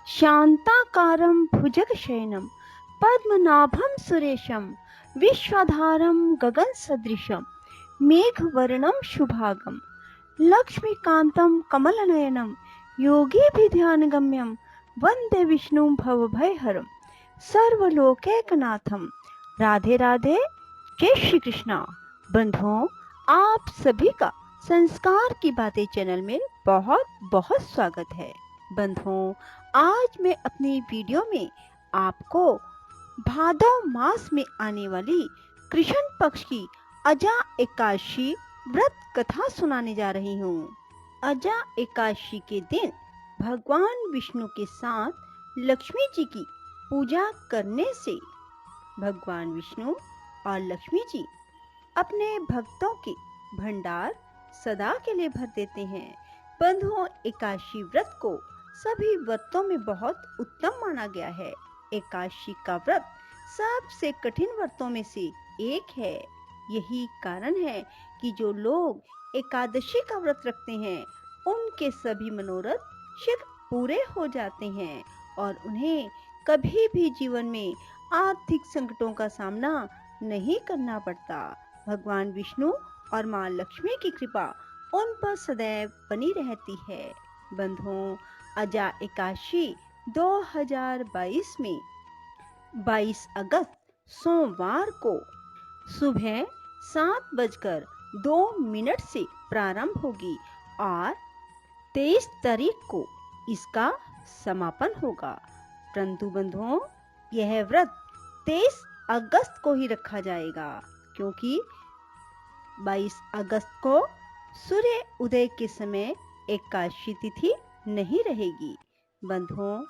शान्ताकारं भुजगशयनं पद्मनाभं सुरेशं विश्वाधारं गगनसदृशं मेघवर्णं शुभांगं लक्ष्मीकान्तं कमलनयनं योगिभिध्यानगम्यं वन्दे विष्णुं भवभयहरं सर्वलोकैकनाथं। राधे राधे, जय श्री कृष्णा। बंधुओं, आप सभी का संस्कार की बातें चैनल में बहुत बहुत स्वागत है। बंधुओं, आज मैं अपनी वीडियो में आपको भादव मास में आने वाली कृष्ण पक्ष की अजा एकादशी व्रत कथा सुनाने जा रही हूँ। अजा एकादशी के दिन भगवान विष्णु के साथ लक्ष्मी जी की पूजा करने से भगवान विष्णु और लक्ष्मी जी अपने भक्तों के भंडार सदा के लिए भर देते हैं। बंधुओं, एकादशी व्रत को सभी व्रतों में बहुत उत्तम माना गया है। एकादशी का व्रत सबसे कठिन व्रतों में से एक है। यही कारण है कि जो लोग एकादशी का व्रत रखते हैं उनके सभी मनोरथ शीघ्र पूरे हो जाते हैं और उन्हें कभी भी जीवन में आर्थिक संकटों का सामना नहीं करना पड़ता। भगवान विष्णु और मां लक्ष्मी की कृपा उन पर सदैव बनी रहती है। बंधुओं, अजा एकादशी 2022 में 22 अगस्त सोमवार को सुबह 7:02 से प्रारंभ होगी और 23 तारीख को इसका समापन होगा। परंतु बंधुओं, यह व्रत 23 अगस्त को ही रखा जाएगा, क्योंकि 22 अगस्त को सूर्य उदय के समय एकादशी तिथि नहीं रहेगी। बंधुओं,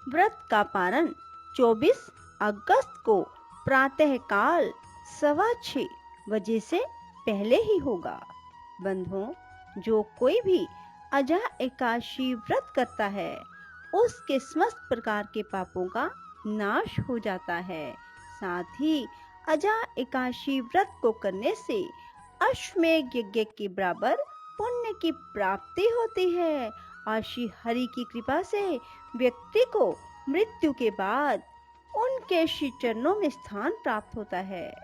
व्रत का पारण 24 अगस्त को प्रातःकाल 6:15 बजे से पहले ही होगा। बंधुओं, जो कोई भी अजा एकादशी व्रत करता है उसके समस्त प्रकार के पापों का नाश हो जाता है। साथ ही अजा एकादशी व्रत को करने से अश्वमेध यज्ञ के बराबर पुण्य की प्राप्ति होती है और श्री हरि की कृपा से व्यक्ति को मृत्यु के बाद उनके श्री चरणों में स्थान प्राप्त होता है।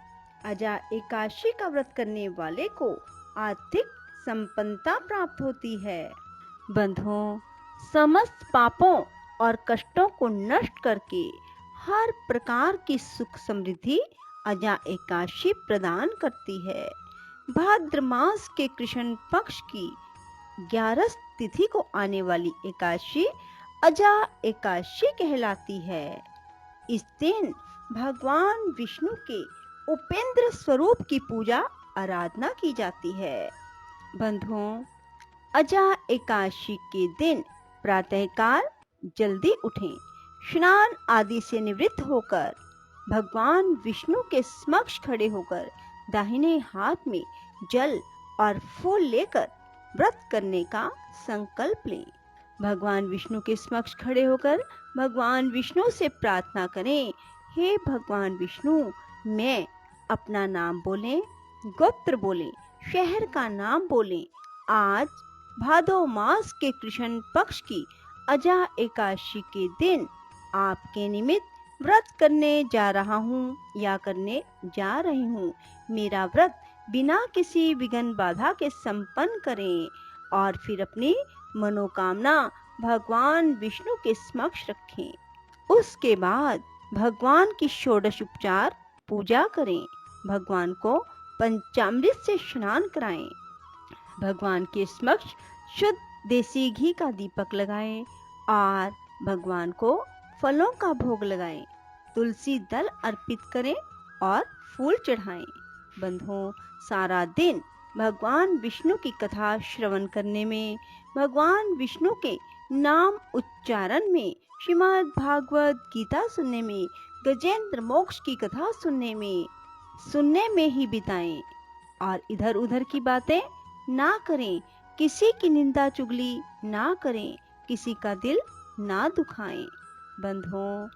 अजा एकादशी का व्रत करने वाले को आर्थिक संपन्नता प्राप्त होती है। बंधुओं, समस्त पापों और कष्टों को नष्ट करके हर प्रकार की सुख समृद्धि अजा एकादशी प्रदान करती है। भाद्र मास के कृष्ण पक्ष की 11 तिथि को आने वाली एकादशी अजा एकादशी कहलाती है। इस दिन भगवान विष्णु के उपेंद्र स्वरूप की पूजा आराधना की जाती है। बंधुओं, अजा एकादशी के दिन प्रातःकाल जल्दी उठें, स्नान आदि से निवृत्त होकर भगवान विष्णु के समक्ष खड़े होकर दाहिने हाथ में जल और फूल लेकर व्रत करने का संकल्प लें। भगवान विष्णु के समक्ष खड़े होकर भगवान विष्णु से प्रार्थना करें, हे भगवान विष्णु, मैं अपना नाम बोलें, गोत्र बोलें, शहर का नाम बोलें। आज भादो मास के कृष्ण पक्ष की अजा एकादशी के दिन आपके निमित्त व्रत करने जा रहा हूँ या करने जा रही हूँ। मेरा व्रत बिना किसी विघ्न बाधा के संपन्न करें और फिर अपनी मनोकामना भगवान विष्णु के समक्ष रखें। उसके बाद भगवान की षोडश उपचार पूजा करें। भगवान को पंचामृत से स्नान कराएं। भगवान के समक्ष शुद्ध देसी घी का दीपक लगाएं और भगवान को फलों का भोग लगाएं। तुलसी दल अर्पित करें और फूल चढ़ाएं। बंधुओं, सारा दिन भगवान विष्णु की कथा श्रवण करने में, भगवान विष्णु के नाम उच्चारण में, श्रीमद् भागवत गीता सुनने में, गजेंद्र मोक्ष की कथा सुनने में ही बिताएं और इधर उधर की बातें ना करें। किसी की निंदा चुगली ना करें, किसी का दिल ना दुखाएं। बंधुओं,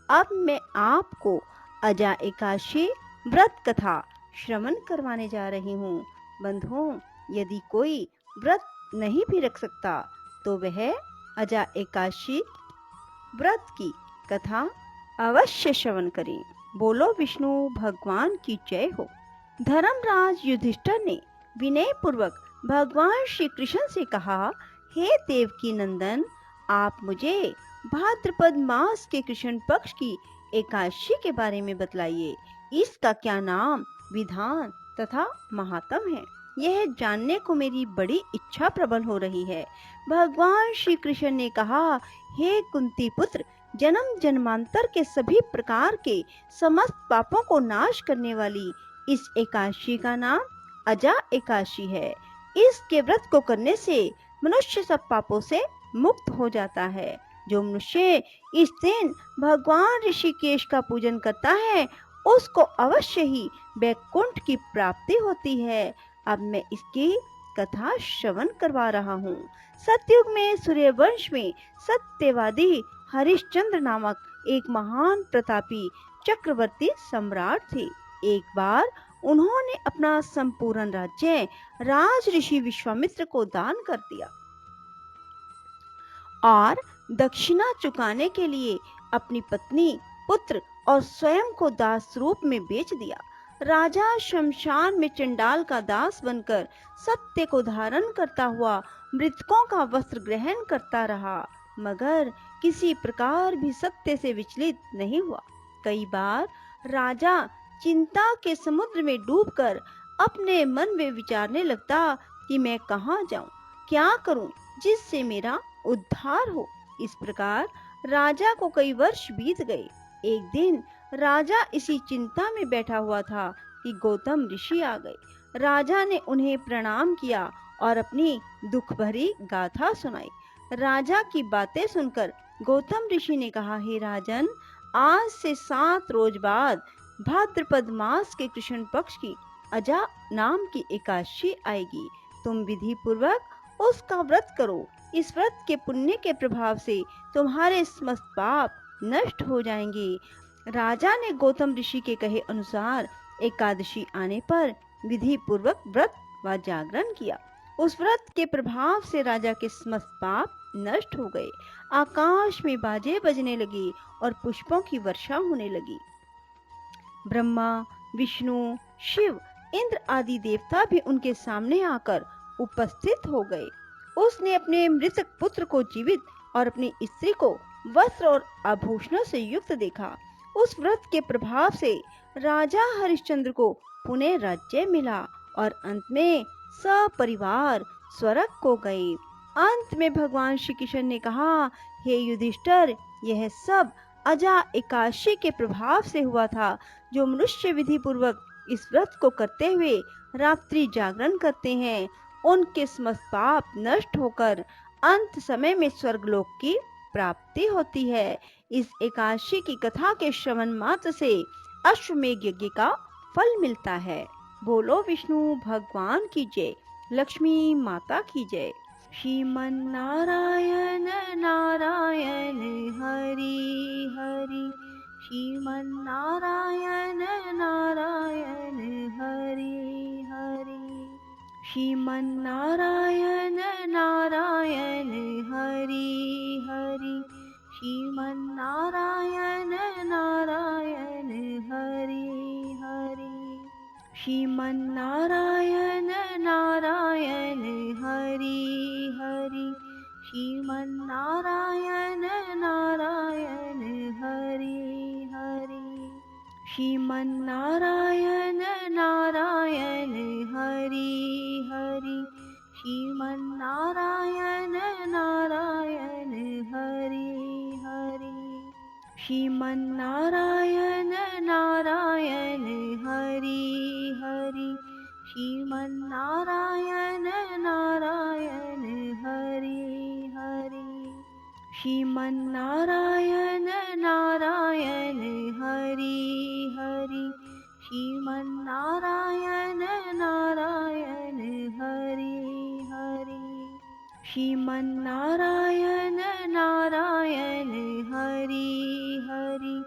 अब मैं आपको अजा एकादशी व्रत कथा श्रवण करवाने जा रही हूँ। बंधुओं, यदि कोई व्रत नहीं भी रख सकता तो वह अजा एकादशी व्रत की कथा अवश्य श्रवण करें। बोलो विष्णु भगवान की जय हो। धर्मराज युधिष्ठिर ने विनय पूर्वक भगवान श्री कृष्ण से कहा, हे देवकी नंदन, आप मुझे भाद्रपद मास के कृष्ण पक्ष की एकादशी के बारे में बतलाइए। इसका क्या नाम, विधान तथा महात्म है, यह जानने को मेरी बड़ी इच्छा प्रबल हो रही है। भगवान श्री कृष्ण ने कहा, हे कुंती पुत्र, जन्म जन्मांतर के सभी प्रकार के समस्त पापों को नाश करने वाली इस एकादशी का नाम अजा एकादशी है। इसके व्रत को करने से मनुष्य सब पापों से मुक्त हो जाता है। जो मनुष्य इस दिन भगवान ऋषिकेश का पूजन करता है, उसको अवश्य ही वैकुंठ की प्राप्ति होती है। अब मैं इसकी कथा श्रवण करवा रहा हूँ। सतयुग में सूर्यवंश में सत्यवादी हरिश्चंद्र नामक एक महान प्रतापी चक्रवर्ती सम्राट थे। एक बार उन्होंने अपना संपूर्ण राज्य राज ऋषि विश्वामित्र को दान कर दिया और दक्षिणा चुकाने के लिए अपनी पत्नी, पुत्र और स्वयं को दास रूप में बेच दिया। राजा शमशान में चंडाल का दास बनकर सत्य को धारण करता हुआ मृतकों का वस्त्र ग्रहण करता रहा, मगर किसी प्रकार भी सत्य से विचलित नहीं हुआ। कई बार राजा चिंता के समुद्र में डूबकर अपने मन में विचारने लगता कि मैं कहाँ जाऊं, क्या करूं जिससे मेरा उद्धार हो। इस प्रकार राजा को कई वर्ष बीत गए। एक दिन राजा इसी चिंता में बैठा हुआ था कि गौतम ऋषि आ गए। राजा ने उन्हें प्रणाम किया और अपनी दुख भरी गाथा सुनाई। राजा की बातें सुनकर गौतम ऋषि ने कहा, हे राजन, आज से 7 रोज बाद भाद्रपद मास के कृष्ण पक्ष की अजा नाम की एकादशी आएगी। तुम विधि पूर्वक उसका व्रत करो। इस व्रत के पुण्य के प्रभाव से तुम्हारे समस्त पाप नष्ट हो जाएंगे। राजा ने गौतम ऋषि के कहे अनुसार एकादशी आने पर विधि पूर्वक व्रत व जागरण किया। उस व्रत के प्रभाव से राजा के समस्त पाप नष्ट हो गए। आकाश में बाजे बजने लगे और पुष्पों की वर्षा होने लगी। ब्रह्मा, विष्णु, शिव, इंद्र आदि देवता भी उनके सामने आकर उपस्थित हो गए। उसने अपने मृतक पुत्र को जीवित और अपनी स्त्री को वस्त्र और आभूषणों से युक्त देखा। उस व्रत के प्रभाव से राजा हरिश्चंद्र को पुनः राज्य मिला और अंत में सपरिवार स्वर्ग को गए। अंत में भगवान श्री कृष्ण ने कहा, हे युधिष्ठिर, यह सब अजा एकादशी के प्रभाव से हुआ था। जो मनुष्य विधि पूर्वक इस व्रत को करते हुए रात्रि जागरण करते हैं, उनके समस्त पाप नष्ट होकर अंत समय में स्वर्गलोक की प्राप्ति होती है। इस एकादशी की कथा के श्रवण मात्र से अश्वमेध यज्ञ का फल मिलता है। बोलो विष्णु भगवान की जय, लक्ष्मी माता की जय। श्रीमन नारायण नारायण हरि हरि, श्रीमन नारायण नारायण हरि हरि, श्रीमन नारायण नारायण हरि हरि, श्रीमन नारायण नारायण हरि हरि, श्रीमन नारायण नारायण हरि हरि, श्रीमन नारायण नारायण हरि हरि, श्रीमन नारायण नारायण हरि हरि, श्रीमन नारायण नारायण हरि हरि, श्रीमन नारायण नारायण हरि हरि, श्रीमन नारायण नारायण हरि हरि, श्रीमन नारायण नारायण हरि हरि, श्रीमन नारायण नारायण हरि हरि, श्रीमन नारायण नारायण हरि हरि,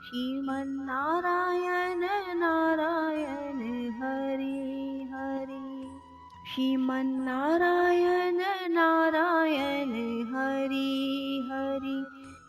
श्रीमन नारायण नारायण हरि हरि, श्रीमन नारायण नारायण हरि हरि,